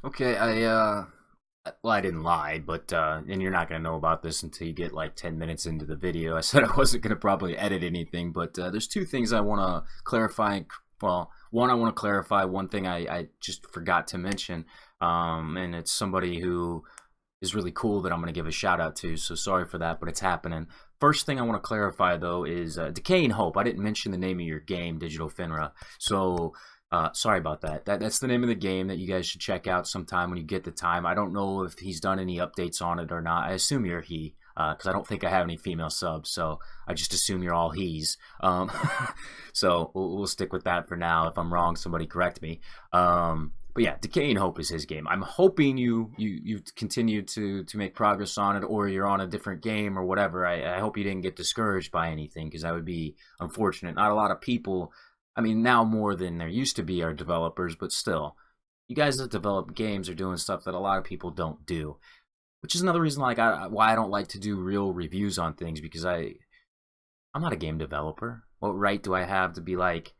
Okay, well, I didn't lie, but and you're not gonna know about this until you get like 10 minutes into the video. I said I wasn't gonna probably edit anything, but there's two things I want to clarify. Well, one, I want to clarify one thing I just forgot to mention, and it's somebody who is really cool that I'm gonna give a shout out to. So sorry for that, but it's happening. First thing I want to clarify though is Decaying Hope. I didn't mention the name of your game, Digital Finra. So sorry about that. That's the name of the game that you guys should check out sometime when you get the time. I don't know if he's done any updates on it or not. I assume you're he, because I don't think I have any female subs, so I just assume you're all he's. So we'll stick with that for now. If I'm wrong, somebody correct me. But yeah, Decaying Hope is his game. I'm hoping you continue to make progress on it, or you're on a different game or whatever. I hope you didn't get discouraged by anything, because that would be unfortunate. Not a lot of people, I mean, now more than there used to be, are developers, but still, you guys that develop games are doing stuff that a lot of people don't do, which is another reason why I don't like to do real reviews on things, because I'm not a game developer. What right do I have to be like,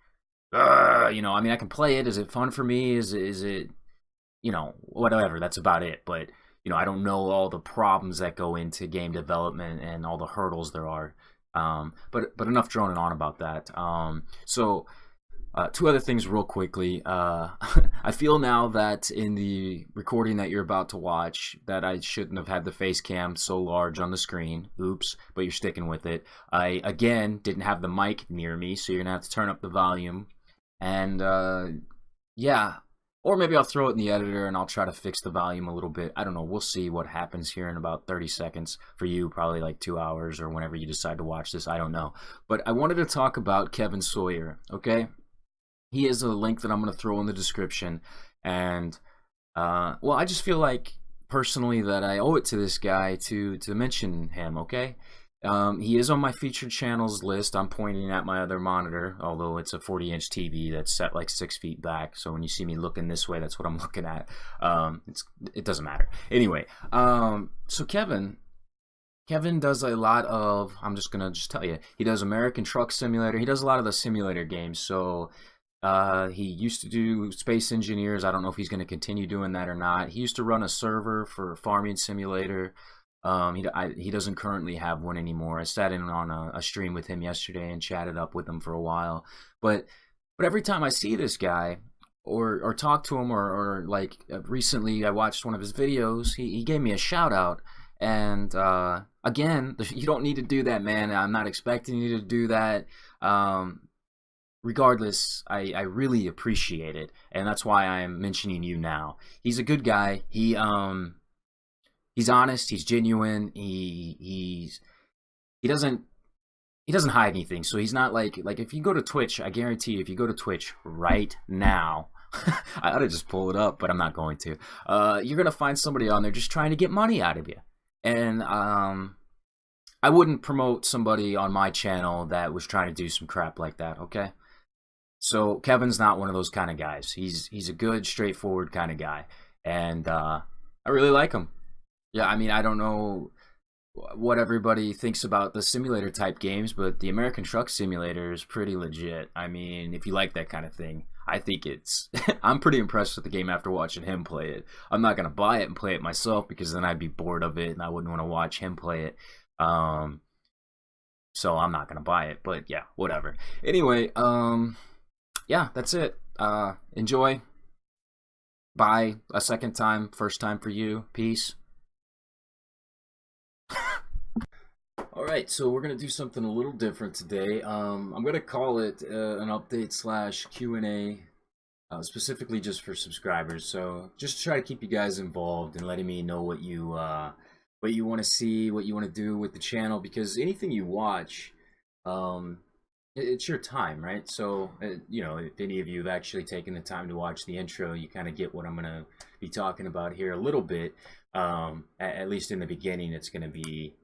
I mean, I can play it. Is it fun for me? Is it, whatever. That's about it. But I don't know all the problems that go into game development and all the hurdles there are. But enough droning on about that. Two other things real quickly. I feel now that in the recording that you're about to watch that I shouldn't have had the face cam so large on the screen. Oops, but you're sticking with it. I, again, didn't have the mic near me, so you're going to have to turn up the volume. And, yeah. Or maybe I'll throw it in the editor and I'll try to fix the volume a little bit. I don't know. We'll see what happens here in about 30 seconds. For you, probably like 2 hours or whenever you decide to watch this. I don't know. But I wanted to talk about Kevin Sawyer, okay? He is a link that I'm going to throw in the description. And, well, I just feel like, personally, that I owe it to this guy to mention him, okay? He is on my featured channels list. I'm pointing at my other monitor, although it's a 40-inch TV that's set like 6 feet back. So when you see me looking this way, that's what I'm looking at. It doesn't matter. Anyway, so Kevin does a lot of, I'm just going to tell you, he does American Truck Simulator. He does a lot of the simulator games. So he used to do Space Engineers. I don't know if he's going to continue doing that or not. He used to run a server for Farming Simulator. He doesn't currently have one anymore. I sat in on a stream with him yesterday and chatted up with him for a while. But every time I see this guy or talk to him or like recently I watched one of his videos, he gave me a shout out. And again, you don't need to do that, man. I'm not expecting you to do that. Regardless, I really appreciate it, and that's why I'm mentioning you now. He's a good guy. He's honest. He's genuine. He doesn't hide anything. So he's not like if you go to Twitch, I guarantee you, if you go to Twitch right now, I ought to just pull it up, but I'm not going to. You're gonna find somebody on there just trying to get money out of you, and I wouldn't promote somebody on my channel that was trying to do some crap like that. Okay. So Kevin's not one of those kind of guys. He's a good, straightforward kind of guy, and I really like him. Yeah, I mean, I don't know what everybody thinks about the simulator type games, but the American Truck Simulator is pretty legit. I mean, if you like that kind of thing, I think it's. I'm pretty impressed with the game after watching him play it. I'm not gonna buy it and play it myself because then I'd be bored of it and I wouldn't want to watch him play it. So I'm not gonna buy it. But yeah, whatever. Anyway, yeah, that's it. Enjoy. Bye a second time, first time for you. Peace. All right, so we're gonna do something a little different today. I'm gonna call it an update slash Q&A, specifically just for subscribers. So just to try to keep you guys involved and letting me know what you want to see, what you want to do with the channel, because anything you watch, it's your time, right? So, if any of you have actually taken the time to watch the intro, you kind of get what I'm going to be talking about here a little bit. At least in the beginning, it's going to be,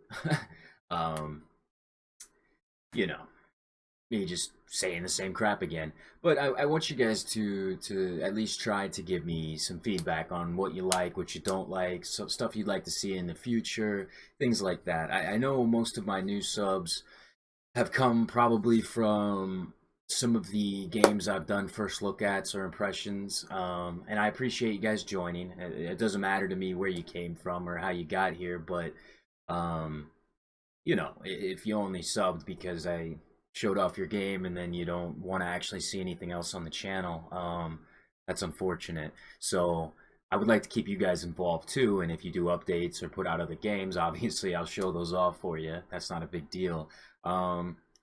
um, you know, me just saying the same crap again. But I want you guys to at least try to give me some feedback on what you like, what you don't like, some stuff you'd like to see in the future, things like that. I know most of my new subs have come probably from some of the games I've done first look ats or impressions. And I appreciate you guys joining. It doesn't matter to me where you came from or how you got here, but um, if you only subbed because I showed off your game and then you don't want to actually see anything else on the channel, that's unfortunate. So I would like to keep you guys involved too, and if you do updates or put out other games, obviously I'll show those off for you. That's not a big deal.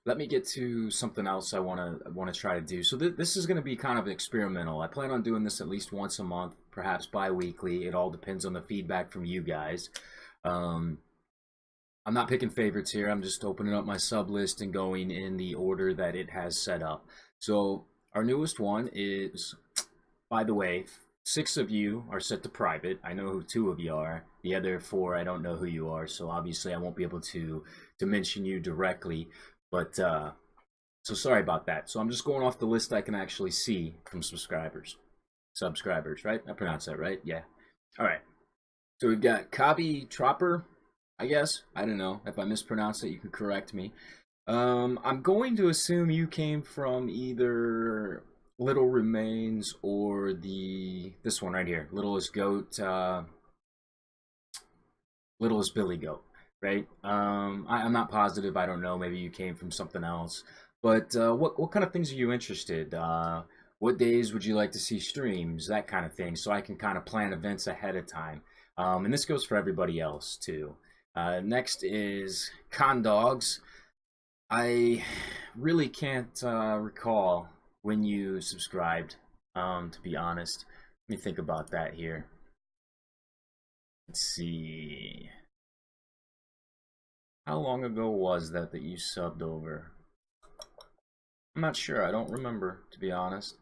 Let me get to something else I want to try to do. So this is going to be kind of experimental. I plan on doing this at least once a month, perhaps bi-weekly. It all depends on the feedback from you guys. Um, I'm not picking favorites here. I'm just opening up my sub list and going in the order that it has set up. So our newest one is, by the way, 6 of you are set to private. I know who 2 of you are. The other 4, I don't know who you are. So obviously I won't be able to mention you directly. But so sorry about that. So I'm just going off the list I can actually see from subscribers, right? I pronounced that right? Yeah. All right. So we've got Kabi Tropper, I guess. I don't know. If I mispronounce it, you can correct me. I'm going to assume you came from either Little Remains or this one right here, Littlest Goat, Littlest Billy Goat, right? I'm not positive. I don't know. Maybe you came from something else. But what kind of things are you interested? What days would you like to see streams? That kind of thing, so I can kind of plan events ahead of time. And this goes for everybody else too. Next is Con Dogs. I really can't recall when you subscribed, to be honest. Let me think about that here. Let's see. How long ago was that you subbed over? I'm not sure. I don't remember, to be honest.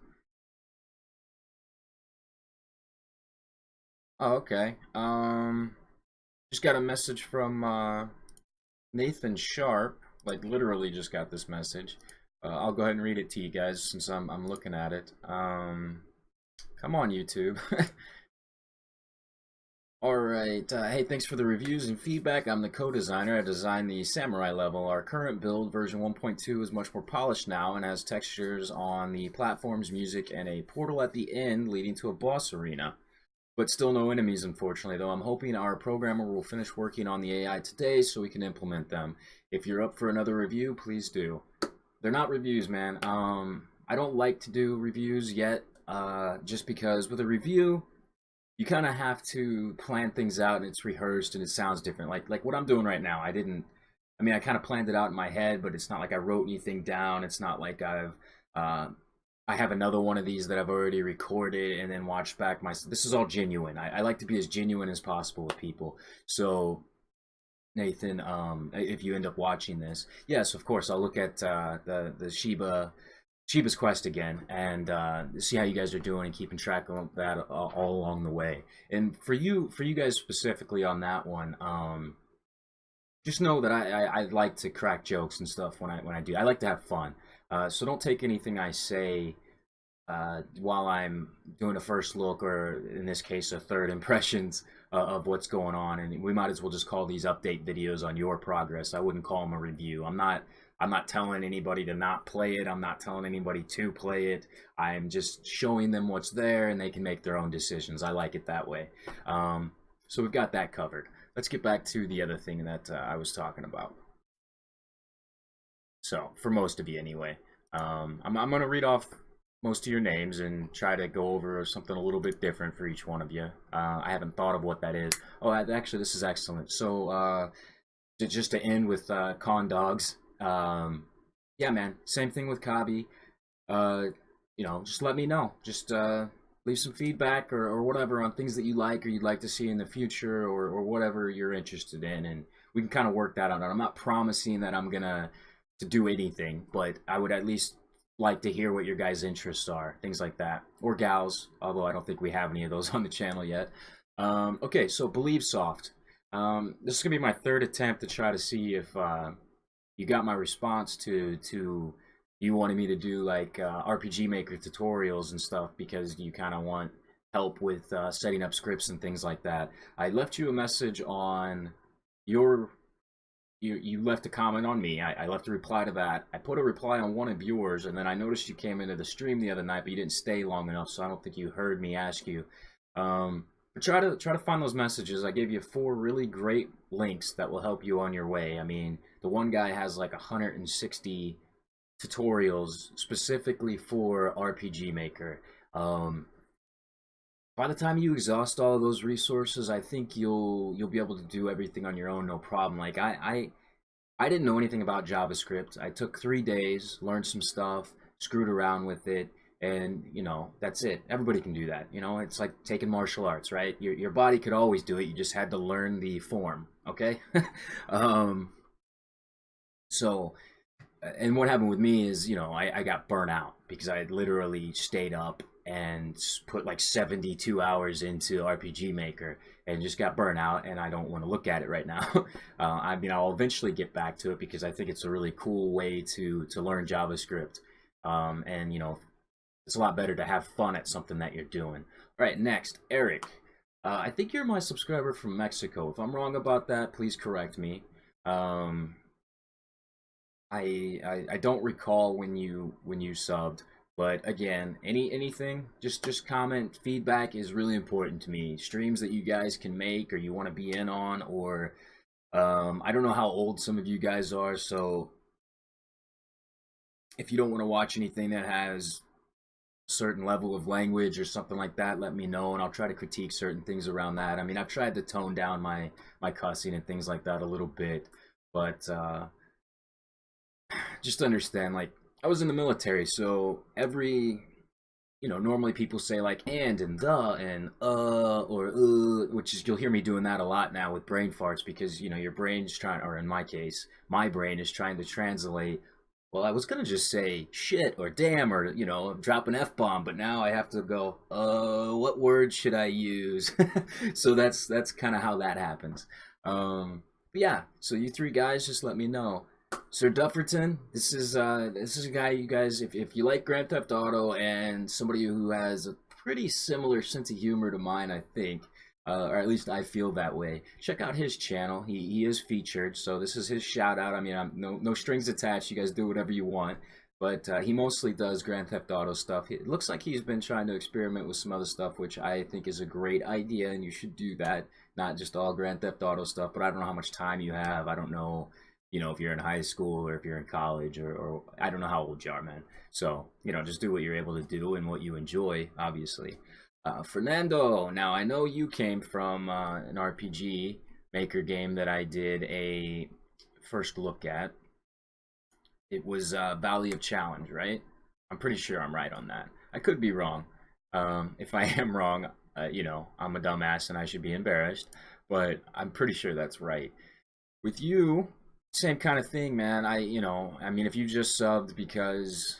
Oh, okay. Just got a message from Nathan Sharp. Like literally just got this message. I'll go ahead and read it to you guys since I'm looking at it. Come on, YouTube. Alright, hey, thanks for the reviews and feedback. I'm the co-designer. I designed the Samurai level. Our current build, version 1.2, is much more polished now and has textures on the platforms, music, and a portal at the end leading to a boss arena. But still no enemies, unfortunately, though I'm hoping our programmer will finish working on the AI today so we can implement them. If you're up for another review, please do. They're not reviews, man. I don't like to do reviews yet, just because with a review, you kind of have to plan things out and it's rehearsed and it sounds different. Like what I'm doing right now. I kind of planned it out in my head, but it's not like I wrote anything down. It's not like I have another one of these that I've already recorded and then watched back. This is all genuine. I like to be as genuine as possible with people. So Nathan, if you end up watching this, yes, of course, I'll look at the Sheba's Quest again and see how you guys are doing and keeping track of that all along the way. And for you guys specifically on that one, just know that I like to crack jokes and stuff when I do. I like to have fun. So don't take anything I say while I'm doing a first look, or in this case, a third impressions of what's going on. And we might as well just call these update videos on your progress. I wouldn't call them a review. I'm not telling anybody to not play it. I'm not telling anybody to play it. I'm just showing them what's there and they can make their own decisions. I like it that way. So we've got that covered. Let's get back to the other thing that I was talking about. So for most of you anyway, I'm going to read off most of your names and try to go over something a little bit different for each one of you. I haven't thought of what that is. Oh, actually, this is excellent. So just to end with Con Dogs. Yeah, man, same thing with Kabi. Just let me know. Just leave some feedback or whatever on things that you like or you'd like to see in the future, or whatever you're interested in, and we can kind of work that out. I'm not promising that I'm gonna to do anything, but I would at least like to hear what your guys' interests are, things like that, or gals. Although I don't think we have any of those on the channel yet. Okay, so Believe Soft. This is gonna be my third attempt to try to see if you got my response to you wanted me to do like RPG Maker tutorials and stuff because you kind of want help with setting up scripts and things like that. I left you a message on your you left a comment on me. I left a reply to that. I put a reply on one of yours, and then I noticed you came into the stream the other night, but you didn't stay long enough, so I don't think you heard me ask you. But try to find those messages. I gave you 4 really great links that will help you on your way. I mean, the one guy has like 160 tutorials specifically for RPG Maker. By the time you exhaust all of those resources, I think you'll be able to do everything on your own, no problem. Like I didn't know anything about JavaScript. I took 3 days, learned some stuff, screwed around with it, and that's it. Everybody can do that. It's like taking martial arts, right? Your body could always do it. You just had to learn the form, okay? um, so, and what happened with me is, I got burnt out because I had literally stayed up and put like 72 hours into RPG Maker and just got burnt out, and I don't want to look at it right now. I mean, I'll eventually get back to it because I think it's a really cool way to learn JavaScript. And it's a lot better to have fun at something that you're doing. All right, next, Eric. I think you're my subscriber from Mexico. If I'm wrong about that, please correct me. I don't recall when you subbed, but again, anything, just comment. Feedback is really important to me. Streams that you guys can make or you want to be in on, or I don't know how old some of you guys are, so if you don't want to watch anything that has a certain level of language or something like that, let me know, and I'll try to critique certain things around that. I mean, I've tried to tone down my cussing and things like that a little bit, but just understand, like, I was in the military, so every, normally people say like and the and or which is, you'll hear me doing that a lot now with brain farts because your brain's trying, or in my case, my brain is trying to translate. Well, I was gonna just say shit or damn or drop an F-bomb, but now I have to go, what word should I use? So that's kind of how that happens. But yeah, so you 3 guys, just let me know. Sir Dufferton, this is a guy, you guys, if you like Grand Theft Auto and somebody who has a pretty similar sense of humor to mine, I think, or at least I feel that way, check out his channel. He is featured, so this is his shout out. I mean, I'm no strings attached. You guys do whatever you want, but he mostly does Grand Theft Auto stuff. It looks like he's been trying to experiment with some other stuff, which I think is a great idea, and you should do that. Not just all Grand Theft Auto stuff, but I don't know how much time you have. I don't know, if you're in high school or if you're in college, or I don't know how old you are, man. So, just do what you're able to do and what you enjoy, obviously. Fernando, now I know you came from an RPG Maker game that I did a first look at. It was Valley of Challenge, right? I'm pretty sure I'm right on that. I could be wrong. If I am wrong, I'm a dumbass and I should be embarrassed, but I'm pretty sure that's right. With you, same kind of thing, man. I mean, if you just subbed because,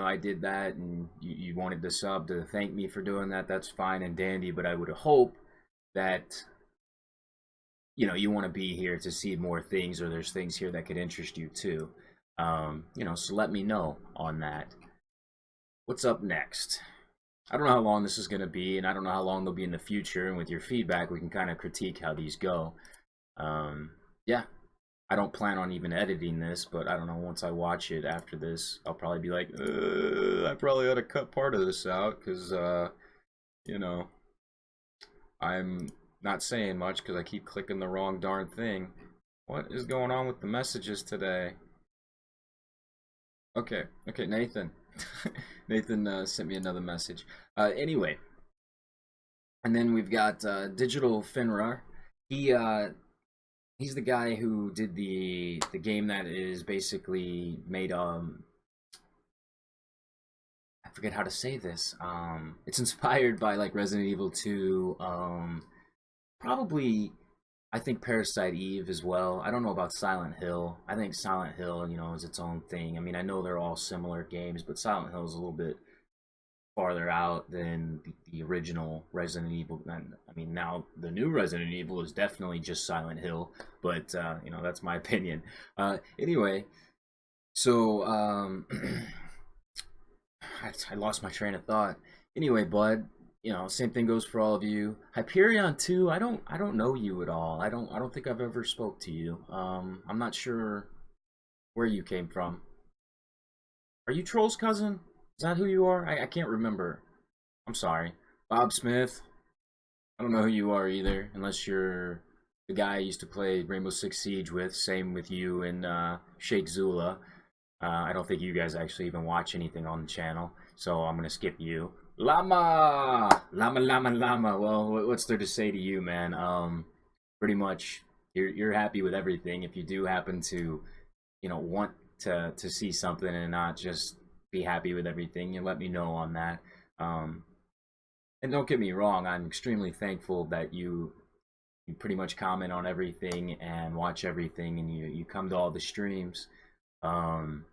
I did that and you wanted to sub to thank me for doing that, that's fine and dandy, but I would hope that, you want to be here to see more things, or there's things here that could interest you too. So let me know on that. What's up next? I don't know how long this is going to be, and I don't know how long they'll be in the future, and with your feedback, we can kind of critique how these go. Yeah. I don't plan on even editing this, but I don't know, once I watch it after this, I'll probably be like, I probably ought to cut part of this out, because, I'm not saying much because I keep clicking the wrong darn thing. What is going on with the messages today? Okay, Nathan. Nathan sent me another message. Anyway, and then we've got Digital Finra. He's the guy who did the game that is basically made I forget how to say this. It's inspired by like Resident Evil 2, probably I think Parasite Eve as well. I don't know about Silent Hill. I think Silent Hill, is its own thing. I mean, I know they're all similar games, but Silent Hill is a little bit farther out than the original Resident Evil. And I mean, now the new Resident Evil is definitely just Silent Hill, but that's my opinion. Anyway, so I lost my train of thought. Anyway, bud, You know, same thing goes for all of you. Hyperion too. I don't know you at all. I don't think I've ever spoke to you. I'm not sure where you came from. Are you Troll's cousin? Is that who you are? I can't remember. I'm sorry. Bob Smith. I don't know who you are either, unless you're the guy I used to play Rainbow Six Siege with. Same with you and Sheikh Zula. I don't think you guys actually even watch anything on the channel, so I'm gonna skip you. Llama, llama, llama, llama. Well, what's there to say to you, man? Pretty much, you're happy with everything. If you do happen to, want to see something and not just be happy with everything, you let me know on that. Um, and don't get me wrong, I'm extremely thankful that you pretty much comment on everything and watch everything, and you come to all the streams. Um,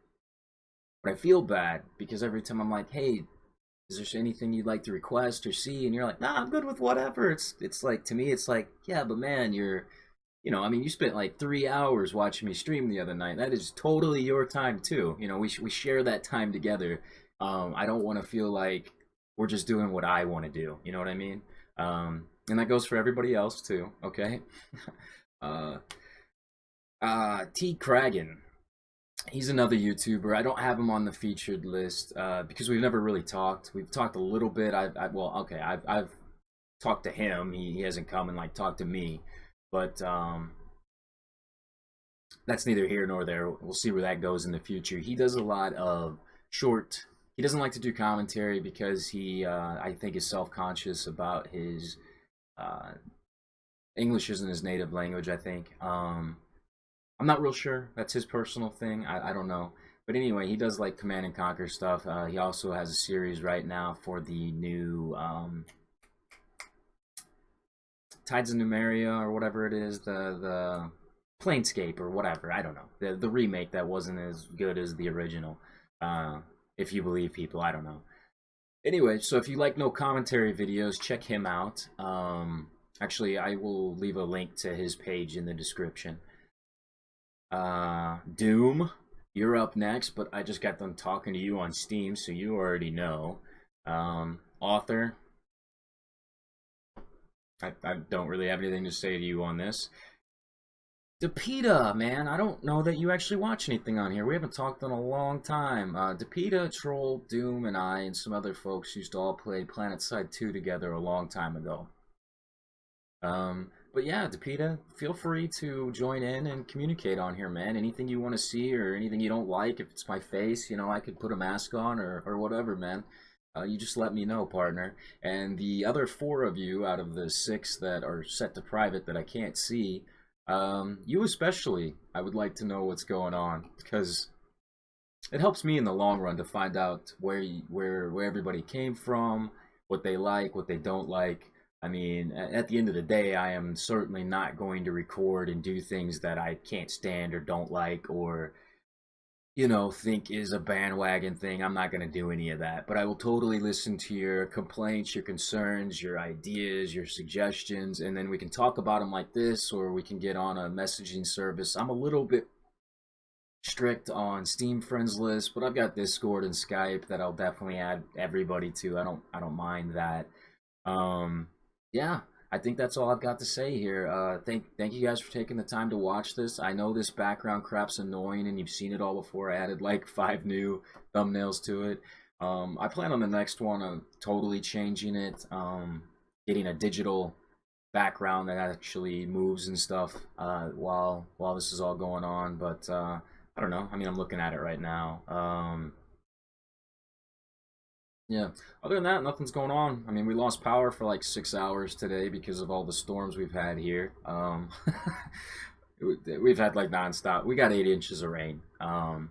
but I feel bad because every time I'm like, hey, is there anything you'd like to request or see? And you're like, nah, I'm good with whatever. It's like, to me, it's like, yeah, but man, I mean, you spent like 3 hours watching me stream the other night. That is totally your time too. We share that time together. I don't want to feel like we're just doing what I want to do. You know what I mean? And that goes for everybody else too. Okay. uh, tkragon. He's another YouTuber. I don't have him on the featured list because we've never really talked. We've talked a little bit. I've talked to him. He hasn't come and like talked to me, but that's neither here nor there. We'll see where that goes in the future. He does a lot of short. He doesn't like to do commentary because I think, is self-conscious about his uh, English isn't his native language. I think. I'm not real sure. That's his personal thing. I don't know. But anyway, he does like Command and Conquer stuff. He also has a series right now for the new Tides of Numeria or whatever it is, the Planescape or whatever. I don't know. The remake that wasn't as good as the original. If you believe people, I don't know. Anyway, so if you like no commentary videos, check him out. Actually, I will leave a link to his page in the description. Doom, you're up next, but I just got done talking to you on Steam, so you already know. Author, I don't really have anything to say to you on this. Depeta, man, I don't know that you actually watch anything on here. We haven't talked in a long time. Depeta, Troll, Doom, and I, and some other folks used to all play PlanetSide 2 together a long time ago. But yeah, Depeta, feel free to join in and communicate on here, man. Anything you want to see or anything you don't like, if it's my face, I could put a mask on or whatever, man. You just let me know, partner. And the other 4 of you out of the 6 that are set to private that I can't see, you especially, I would like to know what's going on, because it helps me in the long run to find out where everybody came from, what they like, what they don't like. I mean, at the end of the day, I am certainly not going to record and do things that I can't stand or don't like or, think is a bandwagon thing. I'm not going to do any of that. But I will totally listen to your complaints, your concerns, your ideas, your suggestions, and then we can talk about them like this, or we can get on a messaging service. I'm a little bit strict on Steam friends list, but I've got Discord and Skype that I'll definitely add everybody to. I don't mind that. Yeah, I think that's all I've got to say here. Thank you guys for taking the time to watch this. I know this background crap's annoying, and you've seen it all before. I added like 5 new thumbnails to it. I plan on the next one of totally changing it, getting a digital background that actually moves and stuff while this is all going on. But I don't know. I mean, I'm looking at it right now. Yeah. Other than that, nothing's going on. I mean, we lost power for like 6 hours today because of all the storms we've had here. We've had like nonstop. We got 8 inches of rain. And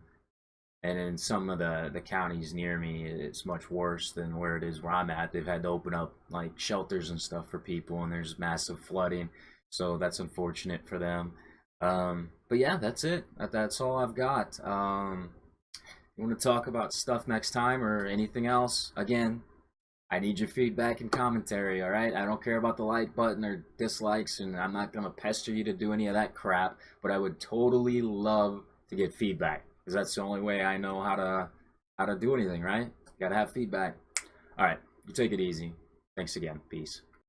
in some of the counties near me, it's much worse than where it is where I'm at. They've had to open up like shelters and stuff for people, and there's massive flooding. So that's unfortunate for them. But yeah, that's it. That's all I've got. You want to talk about stuff next time or anything else? Again, I need your feedback and commentary, alright? I don't care about the like button or dislikes, and I'm not going to pester you to do any of that crap, but I would totally love to get feedback, because that's the only way I know how to do anything, right? Gotta have feedback. Alright, you take it easy. Thanks again. Peace.